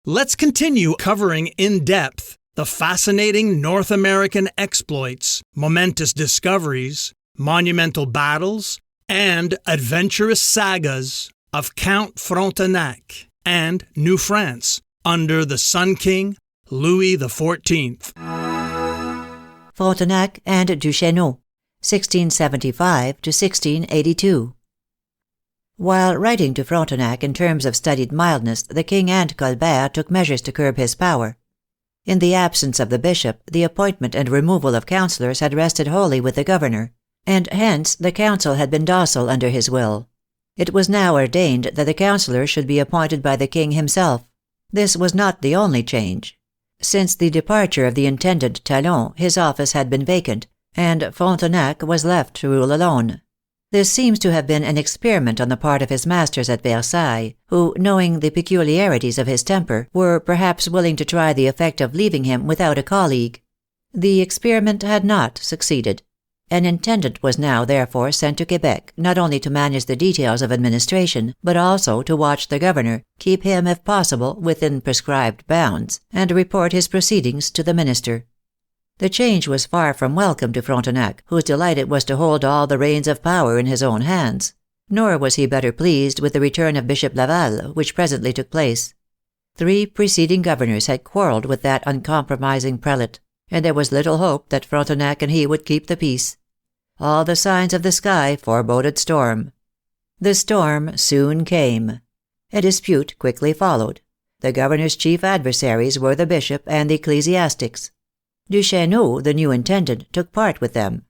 Let's continue covering in depth the fascinating North American exploits, momentous discoveries, monumental battles, and adventurous sagas of Count Frontenac and New France under the Sun King Louis XIV. Frontenac and Duchesneau, 1675 to 1682. While writing to Frontenac in terms of studied mildness, the king and Colbert took measures to curb his power. In the absence of the bishop, the appointment and removal of councillors had rested wholly with the governor, and hence the council had been docile under his will. It was now ordained that the councillors should be appointed by the king himself. This was not the only change. Since the departure of the Intendant Talon, his office had been vacant, and Frontenac was left to rule alone. This seems to have been an experiment on the part of his masters at Versailles, who, knowing the peculiarities of his temper, were perhaps willing to try the effect of leaving him without a colleague. The experiment had not succeeded. An intendant was now therefore sent to Quebec, not only to manage the details of administration, but also to watch the governor, keep him, if possible, within prescribed bounds, and report his proceedings to the minister. The change was far from welcome to Frontenac, whose delight it was to hold all the reins of power in his own hands. Nor was he better pleased with the return of Bishop Laval, which presently took place. 3 preceding governors had quarreled with that uncompromising prelate, and there was little hope that Frontenac and he would keep the peace. All the signs of the sky foreboded storm. The storm soon came. A dispute quickly followed. The governor's chief adversaries were the bishop and the ecclesiastics. Duchesneau, the new intendant, took part with them.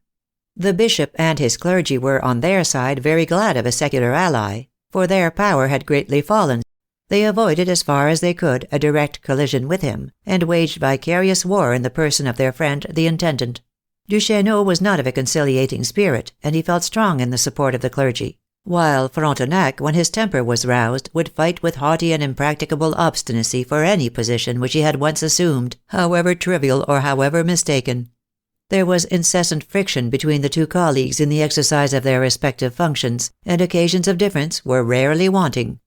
The bishop and his clergy were on their side very glad of a secular ally, for their power had greatly fallen. They avoided as far as they could a direct collision with him, and waged vicarious war in the person of their friend the intendant. Duchesneau was not of a conciliating spirit, and he felt strong in the support of the clergy, while Frontenac, when his temper was roused, would fight with haughty and impracticable obstinacy for any position which he had once assumed, however trivial or however mistaken. There was incessant friction between the 2 colleagues in the exercise of their respective functions, and occasions of difference were rarely wanting.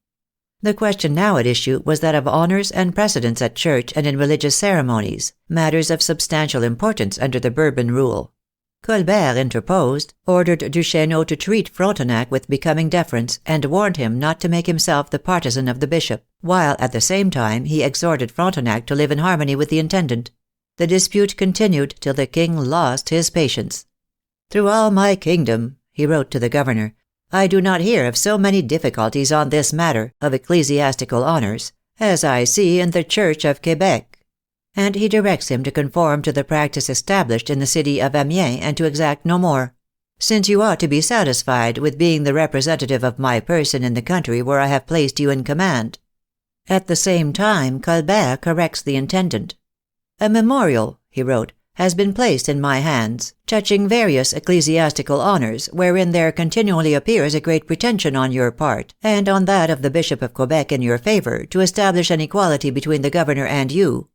The question now at issue was that of honors and precedence at church and in religious ceremonies, matters of substantial importance under the Bourbon rule. Colbert interposed, ordered Duchesneau to treat Frontenac with becoming deference, and warned him not to make himself the partisan of the bishop, while at the same time he exhorted Frontenac to live in harmony with the intendant. The dispute continued till the king lost his patience. "Through all my kingdom," he wrote to the governor, "I do not hear of so many difficulties on this matter of ecclesiastical honors as I see in the Church of Quebec." And he directs him to conform to the practice established in the city of Amiens, and to exact no more, "since you ought to be satisfied with being the representative of my person in the country where I have placed you in command." At the same time Colbert corrects the intendant. "A memorial," he wrote, "has been placed in my hands, touching various ecclesiastical honors, wherein there continually appears a great pretension on your part, and on that of the Bishop of Quebec in your favor, to establish an equality between the governor and you.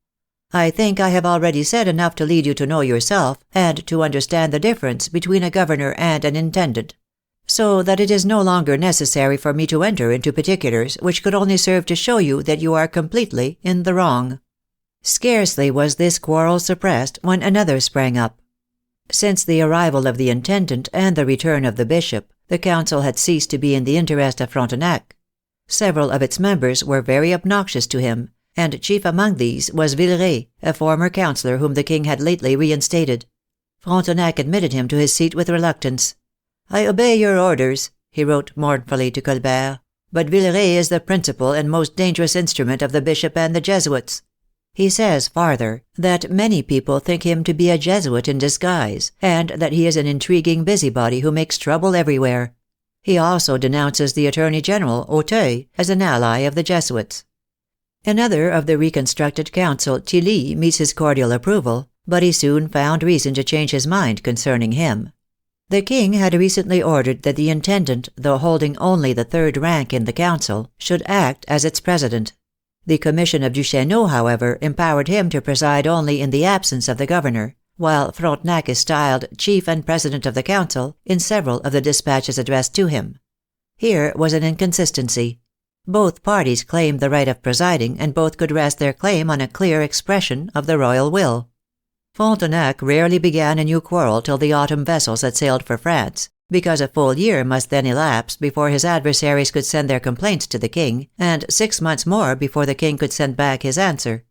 I think I have already said enough to lead you to know yourself, and to understand the difference between a governor and an intendant, so that it is no longer necessary for me to enter into particulars which could only serve to show you that you are completely in the wrong." Scarcely was this quarrel suppressed when another sprang up. Since the arrival of the intendant and the return of the bishop, the council had ceased to be in the interest of Frontenac. Several of its members were very obnoxious to him, and chief among these was Villeray, a former councillor whom the king had lately reinstated. Frontenac admitted him to his seat with reluctance. "I obey your orders," he wrote mournfully to Colbert, "but Villeray is the principal and most dangerous instrument of the bishop and the Jesuits." He says farther, that many people think him to be a Jesuit in disguise, and that he is an intriguing busybody who makes trouble everywhere. He also denounces the Attorney General, Auteuil, as an ally of the Jesuits. Another of the reconstructed council, Tilly, meets his cordial approval, but he soon found reason to change his mind concerning him. The king had recently ordered that the intendant, though holding only the 3rd rank in the council, should act as its president. The commission of Duchesneau, however, empowered him to preside only in the absence of the governor, while Frontenac is styled chief and president of the council in several of the dispatches addressed to him. Here was an inconsistency. Both parties claimed the right of presiding, and both could rest their claim on a clear expression of the royal will. Frontenac rarely began a new quarrel till the autumn vessels had sailed for France, because a full year must then elapse before his adversaries could send their complaints to the king, and 6 months more before the king could send back his answer.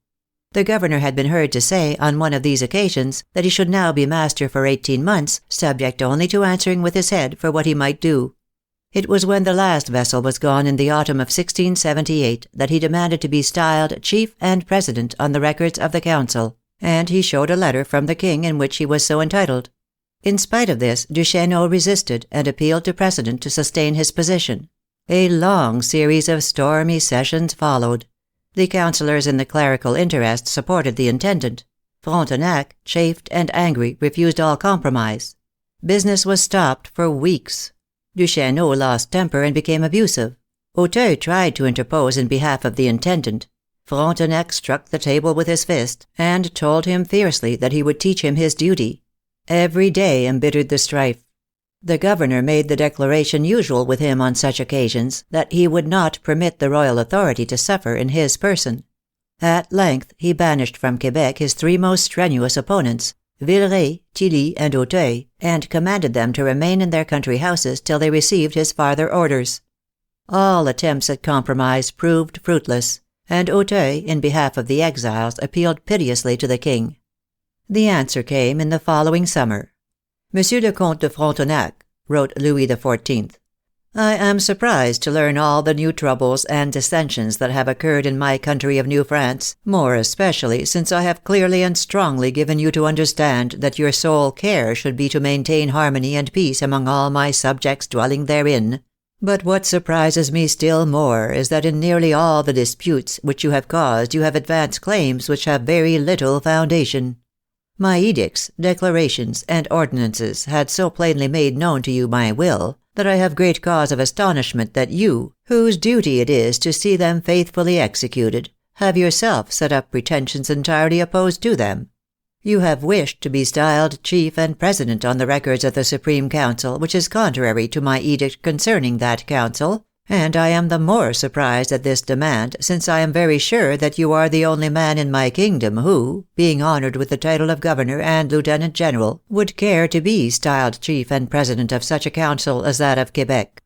The governor had been heard to say, on one of these occasions, that he should now be master for 18 months, subject only to answering with his head for what he might do. It was when the last vessel was gone in the autumn of 1678 that he demanded to be styled chief and president on the records of the council, and he showed a letter from the king in which he was so entitled. In spite of this, Duchesneau resisted and appealed to precedent to sustain his position. A long series of stormy sessions followed. The councillors in the clerical interest supported the intendant. Frontenac, chafed and angry, refused all compromise. Business was stopped for weeks. Duchesneau lost temper and became abusive. Auteuil tried to interpose in behalf of the intendant. Frontenac struck the table with his fist, and told him fiercely that he would teach him his duty. Every day embittered the strife. The governor made the declaration usual with him on such occasions, that he would not permit the royal authority to suffer in his person. At length he banished from Quebec his 3 most strenuous opponents, Villeray, Tilly, and Auteuil, and commanded them to remain in their country houses till they received his farther orders. All attempts at compromise proved fruitless, and Auteuil, in behalf of the exiles, appealed piteously to the king. The answer came in the following summer. "Monsieur le Comte de Frontenac," wrote Louis XIV, "I am surprised to learn all the new troubles and dissensions that have occurred in my country of New France, more especially since I have clearly and strongly given you to understand that your sole care should be to maintain harmony and peace among all my subjects dwelling therein. But what surprises me still more is that in nearly all the disputes which you have caused you have advanced claims which have very little foundation. My edicts, declarations, and ordinances had so plainly made known to you my will, that I have great cause of astonishment that you, whose duty it is to see them faithfully executed, have yourself set up pretensions entirely opposed to them. You have wished to be styled chief and president on the records of the Supreme Council, which is contrary to my edict concerning that council, and I am the more surprised at this demand, since I am very sure that you are the only man in my kingdom who, being honored with the title of governor and lieutenant general, would care to be styled chief and president of such a council as that of Quebec."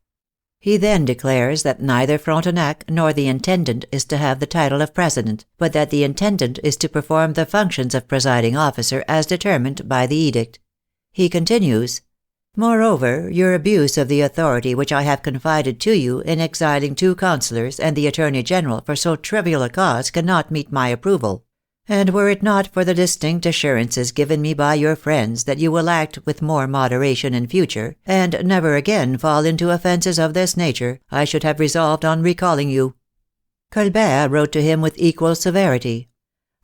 He then declares that neither Frontenac nor the intendant is to have the title of president, but that the intendant is to perform the functions of presiding officer as determined by the edict. He continues, "Moreover, your abuse of the authority which I have confided to you in exiling 2 councillors and the Attorney General for so trivial a cause cannot meet my approval. And were it not for the distinct assurances given me by your friends that you will act with more moderation in future, and never again fall into offences of this nature, I should have resolved on recalling you." Colbert wrote to him with equal severity.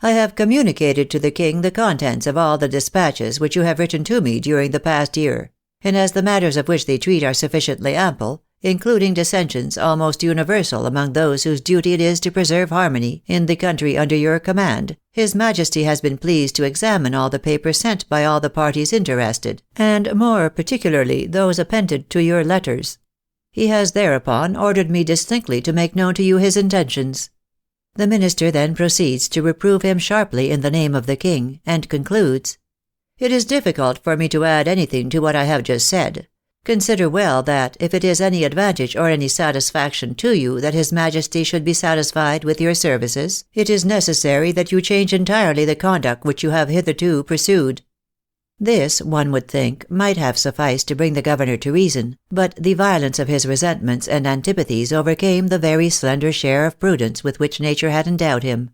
"I have communicated to the king the contents of all the dispatches which you have written to me during the past year, and as the matters of which they treat are sufficiently ample, including dissensions almost universal among those whose duty it is to preserve harmony in the country under your command, His Majesty has been pleased to examine all the papers sent by all the parties interested, and more particularly those appended to your letters. He has thereupon ordered me distinctly to make known to you his intentions." The minister then proceeds to reprove him sharply in the name of the king, and concludes, "It is difficult for me to add anything to what I have just said. Consider well that, if it is any advantage or any satisfaction to you that His Majesty should be satisfied with your services, it is necessary that you change entirely the conduct which you have hitherto pursued." This, one would think, might have sufficed to bring the governor to reason, but the violence of his resentments and antipathies overcame the very slender share of prudence with which nature had endowed him,